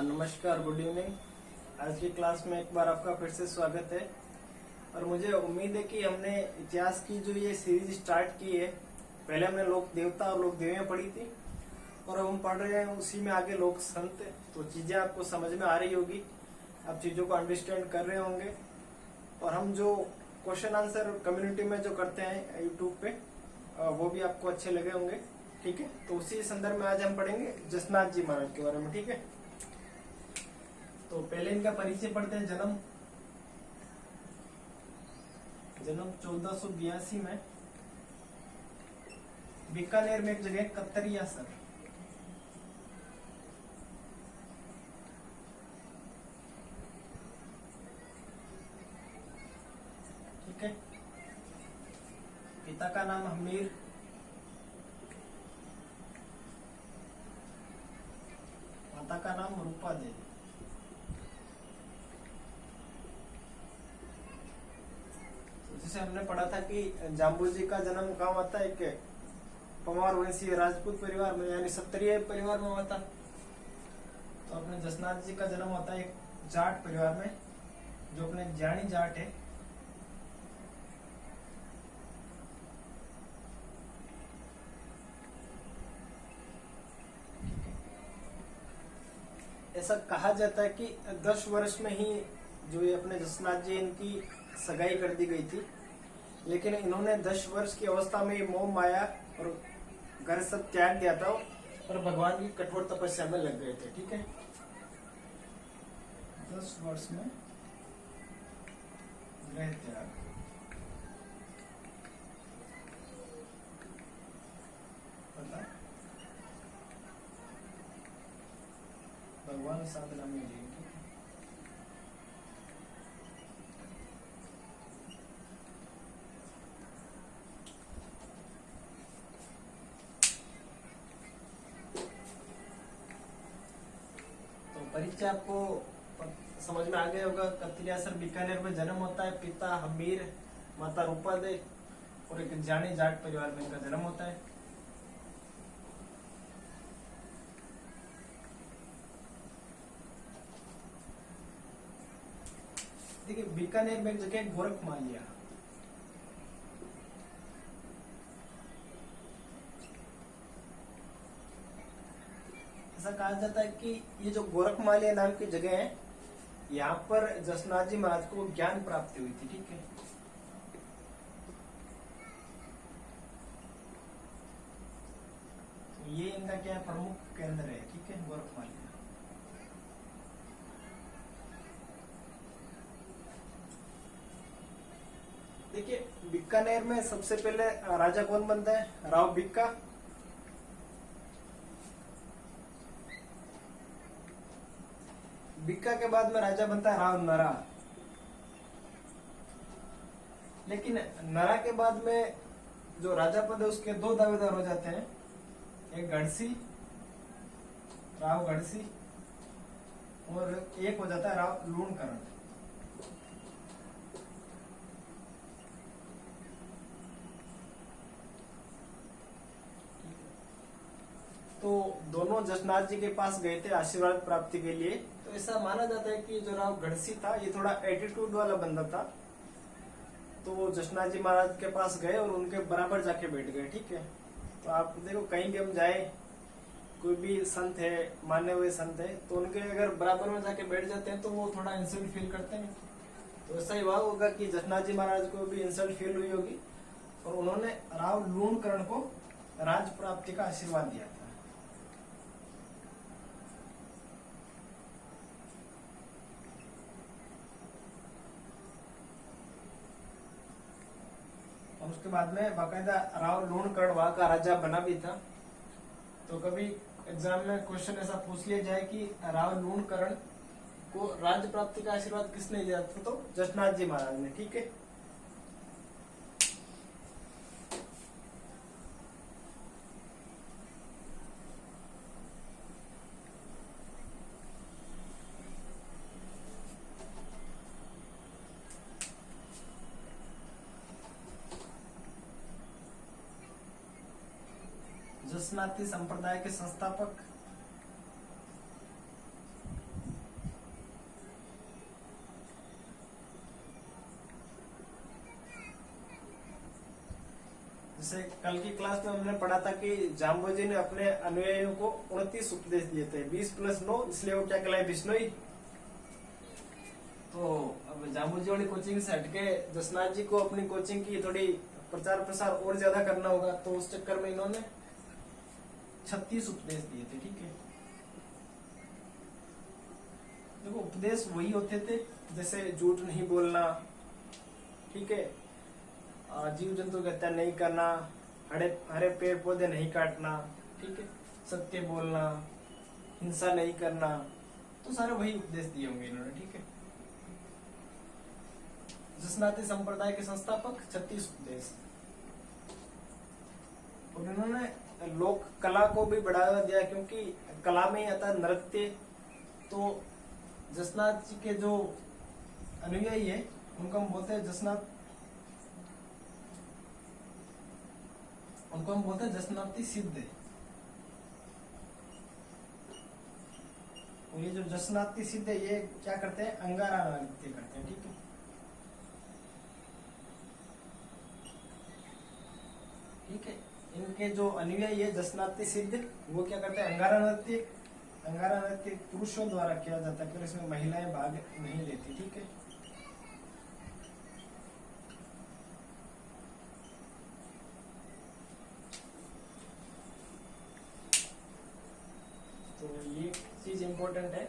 नमस्कार, good evening. आज की क्लास में एक बार आपका फिर से स्वागत है। और मुझे उम्मीद है कि हमने इतिहास की जो ये सीरीज स्टार्ट की है, पहले हमने लोक देवता और लोक देवियां पढ़ी थी और अब हम पढ़ रहे हैं उसी में आगे लोक संत। तो चीजें आपको समझ में आ रही होगी, आप चीजों को अंडरस्टैंड कर रहे होंगे। और हम जो क्वेश्चन आंसर कम्युनिटी में जो करते हैं यूट्यूब पे, वो भी आपको अच्छे लगे होंगे। ठीक है, तो उसी संदर्भ में आज हम पढ़ेंगे जसनाथ जी महाराज के बारे में। ठीक है, तो पहले इनका परिचय पढ़ते हैं। जन्म 1482 में बीकानेर में एक जगह कतरिया सर, ठीक है। पिता का नाम हमीर, माता का नाम रूपा देवी। जैसे हमने पढ़ा था कि जाम्बू जी का जन्म कहाँ हुआ था, एक पंवार वंशीय राजपूत परिवार में, यानी क्षत्रिय परिवार में हुआ था। तो अपने जसनाथ जी का जन्म होता है एक जाट परिवार में, जो अपने जानी जाट है। ऐसा कहा जाता है कि 10 वर्ष में ही जो ये अपने जसनाथ जी, इनकी सगाई कर दी गई थी। लेकिन इन्होंने 10 वर्ष की अवस्था में मोह माया और घर सब त्याग दिया था और भगवान की कठोर तपस्या में लग गए थे। ठीक है, 10 वर्ष में गृह त्याग। पता भगवान साधना में जी। परिचय आपको समझ में आ गया होगा। कतरिया सर बीकानेर में जन्म होता है। पिता हमीर, माता रूपा दे और एक जानी जाट परिवार में इनका जन्म होता है। देखिए, बीकानेर में एक जगह गोरखमालिया, ऐसा कहा जाता है कि ये जो गोरखमालिया नाम की जगह है, यहाँ पर जसनाथ जी महाराज को ज्ञान प्राप्ति हुई थी। ठीक है, तो ये इनका क्या प्रमुख केंद्र है। ठीक है, गोरखमालिया। देखिए, बीकानेर में सबसे पहले राजा कौन बनता है? राव बिक्का। बिक्का के बाद में राजा बनता है राव नरा। लेकिन नरा के बाद में जो राजा पद है उसके 2 दावेदार हो जाते हैं, एक गढ़सी, राव गढ़सी, और एक हो जाता है राव लूणकरण। तो दोनों जसनाथ जी के पास गए थे आशीर्वाद प्राप्ति के लिए। तो ऐसा माना जाता है कि जो राव गढ़सी था, ये थोड़ा एटीट्यूड वाला बंदा था। तो वो जसनाथ जी महाराज के पास गए और उनके बराबर जाके बैठ गए। ठीक है, तो आप देखो, कहीं भी हम जाए, कोई भी संत है, माने हुए संत है, तो उनके अगर बराबर में जाके बैठ जाते हैं तो वो थोड़ा इंसल्ट फील करते हैं। तो ऐसा ही हुआ होगा कि जसनाथ जी महाराज को भी इंसल्ट फील हुई होगी और उन्होंने राव लूणकरण को राज प्राप्ति का आशीर्वाद दिया था। और उसके बाद में बाकायदा राव लूणकरण वहां का राजा बना भी था। तो कभी एग्जाम में क्वेश्चन ऐसा पूछ लिया जाए कि राव लूणकरण को राज्य प्राप्ति का आशीर्वाद किसने दिया था, तो जसनाथ जी महाराज ने। ठीक है, जसनाथी संप्रदाय के संस्थापक जैसे कल की क्लास में हमने पढ़ा था कि जाम्बोजी ने अपने अनुयायियों को 29 उपदेश दिए थे, 20+9, इसलिए वो क्या कहलाए, बिश्नोई। तो अब जाम्बोजी वाली कोचिंग से हटके जसनाथ जी को अपनी कोचिंग की थोड़ी प्रचार प्रसार और ज्यादा करना होगा, तो उस चक्कर में इन्होंने 36 उपदेश दिए थे। ठीक है, देखो उपदेश वही होते थे जैसे झूठ नहीं बोलना, ठीक है, जीव जंतु की हत्या नहीं करना, हरे हरे पेड़ पौधे नहीं काटना, ठीक है, सत्य बोलना, हिंसा नहीं करना, तो सारे वही उपदेश दिए होंगे इन्होंने। ठीक है, जसनाती संप्रदाय के संस्थापक 36 उपदेश। और इन्होंने लोक कला को भी बढ़ावा दिया, क्योंकि कला में ही आता है नृत्य। तो जसनाथ जी के जो अनुयायी है उनको हम बोलते हैं जसनाती सिद्ध। और ये जो जसनाती सिद्ध है ये क्या करते हैं, अंगारा नृत्य करते हैं। ठीक है, ठीक है, इनके जो अनुयायी है जसनाती सिद्ध, वो क्या करते हैं, अंगारा नृत्य। अंगारा नृत्य पुरुषों द्वारा किया जाता है, इसमें महिलाएं भाग नहीं लेती। ठीक है, तो ये चीज इम्पोर्टेंट है,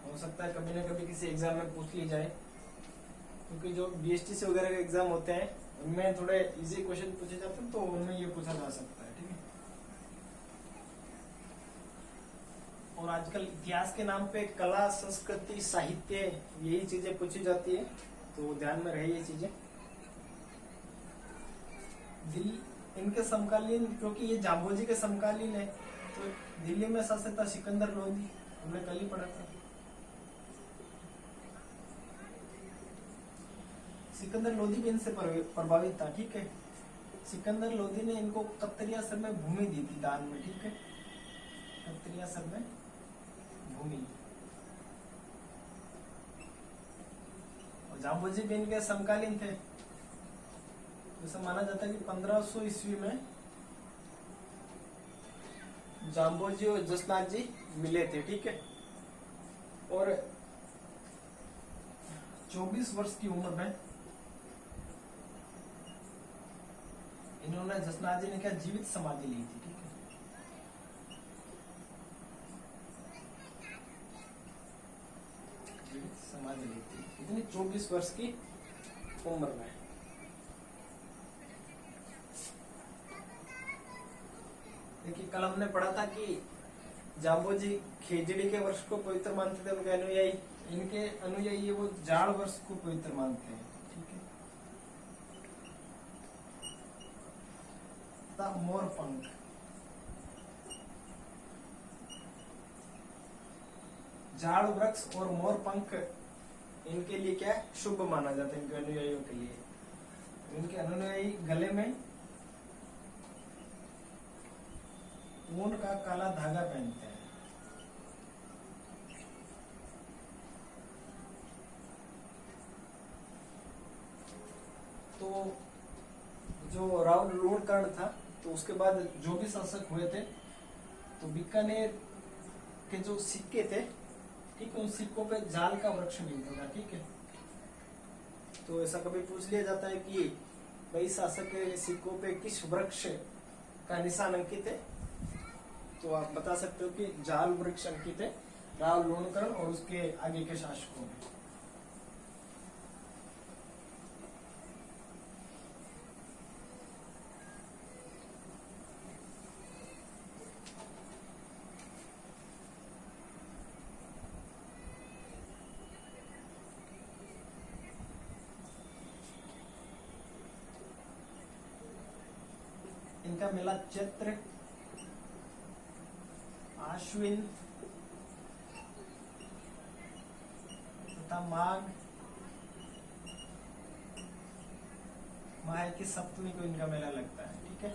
हो सकता है कभी ना कभी किसी एग्जाम में पूछ ली जाए, क्योंकि जो बीएसटीसी वगैरह के एग्जाम होते हैं उनमें थोड़े इजी क्वेश्चन पूछे जाते हैं, तो उनमें ये पूछा जा सकता है। ठीक है, और आजकल इतिहास के नाम पे कला, संस्कृति, साहित्य, यही चीजें पूछी जाती है, तो ध्यान में रहे ये चीजें। इनके समकालीन, क्योंकि ये जाम्बोजी के समकालीन है, तो दिल्ली में शासक था सिकंदर लोधी, हमने कल ही पढ़ा था। सिकंदर लोधी भी इनसे प्रभावित था। ठीक है, सिकंदर लोधी ने इनको कत्तरियासर में भूमि दी थी दान में। ठीक है, कत्तरियासर में भूमि, और जाम्बोजी भी इनके समकालीन थे। जैसा माना जाता है कि 1500 ईस्वी में जाम्बोजी और जसनाथ जी मिले थे। ठीक है, और 24 वर्ष की उम्र में इन्होंने, जसनाथ जी ने क्या, जीवित समाधि ली थी। ठीक है, जीवित समाधि ली थी, इतनी 24 वर्ष की उम्र में। देखिए कल हमने पढ़ा था कि जाम्बोजी खेजड़ी के वर्ष को पवित्र मानते थे उनके अनुयायी, इनके अनुयायी वो जाड़ वर्ष को पवित्र मानते हैं। ठीक है, मोर पंख, झाड़ वृक्ष और मोर पंख इनके लिए क्या है, शुभ माना जाता है, इनके अनुयायियों के लिए। इनके अनुयायी गले में ऊन का काला धागा पहनते हैं। तो जो राव लूणकर्ण था, तो उसके बाद जो भी शासक हुए थे, तो बीकानेर के जो सिक्के थे, ठीक है, उन सिक्कों पे जाल का वृक्ष मिलता था। ठीक है, तो ऐसा कभी पूछ लिया जाता है कि भाई शासक के सिक्कों पे किस वृक्ष का निशान अंकित है, तो आप बता सकते हो कि जाल वृक्ष अंकित है राव लूणकर्ण और उसके आगे के शासकों में। इनका मेला चैत्र, आश्विन तथा माघ माह की सप्तमी को इनका मेला लगता है। ठीक है,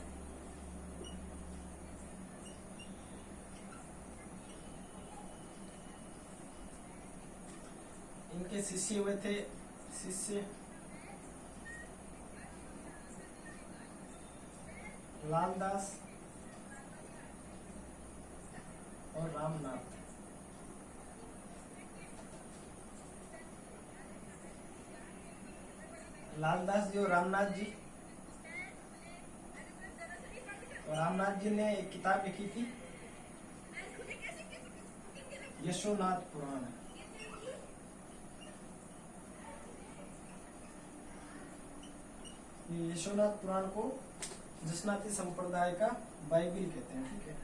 इनके शिष्य हुए थे, शिष्य लालदास और रामनाथ। लालदास जी और रामनाथ जी, और रामनाथ जी ने एक किताब लिखी थी यशोनाथ पुराण। ये यशोनाथ पुराण को जसनाती संप्रदाय का बाइबिल कहते हैं, ठीक है।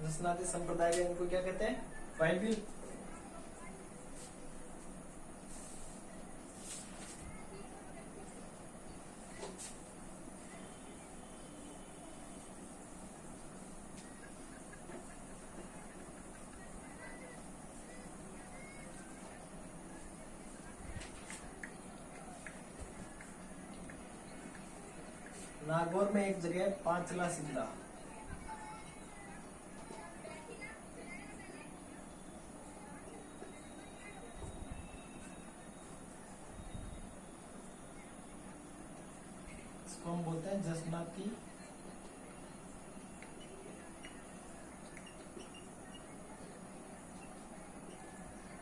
जसनाती संप्रदाय का इनको क्या कहते हैं? बाइबिल। नागौर में एक जगह पांचला सिद्धा। इसको हम बोलते हैं जसनाती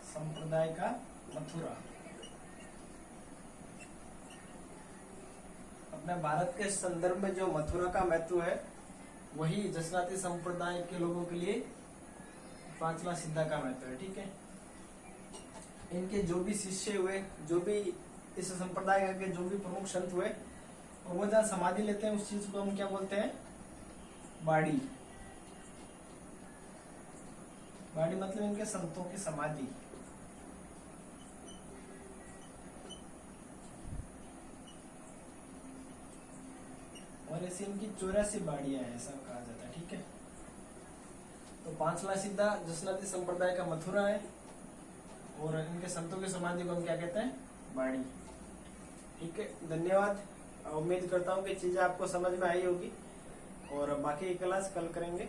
संप्रदाय का मथुरा। अपने भारत के संदर्भ में जो मथुरा का महत्व है वही जसनाती संप्रदाय के लोगों के लिए पांचला सिद्धा का महत्व है, ठीक है। इनके जो भी शिष्य हुए, जो भी इस संप्रदाय के जो भी प्रमुख संत हुए, और वो जहाँ समाधि लेते हैं उस चीज को हम क्या बोलते हैं? बाड़ी। बाड़ी मतलब इनके संतों की समाधि। और ऐसी इनकी 84 बाड़ियां हैं, ऐसा कहा जाता है, ठीक है। तो पांचला सिद्धा जसनाती संप्रदाय का मथुरा है, और इनके संतों की समाधि को हम क्या कहते हैं? बाड़ी, ठीक है। धन्यवाद। उम्मीद करता हूँ कि चीजें आपको समझ में आई होगी, और बाकी की क्लास कल करेंगे।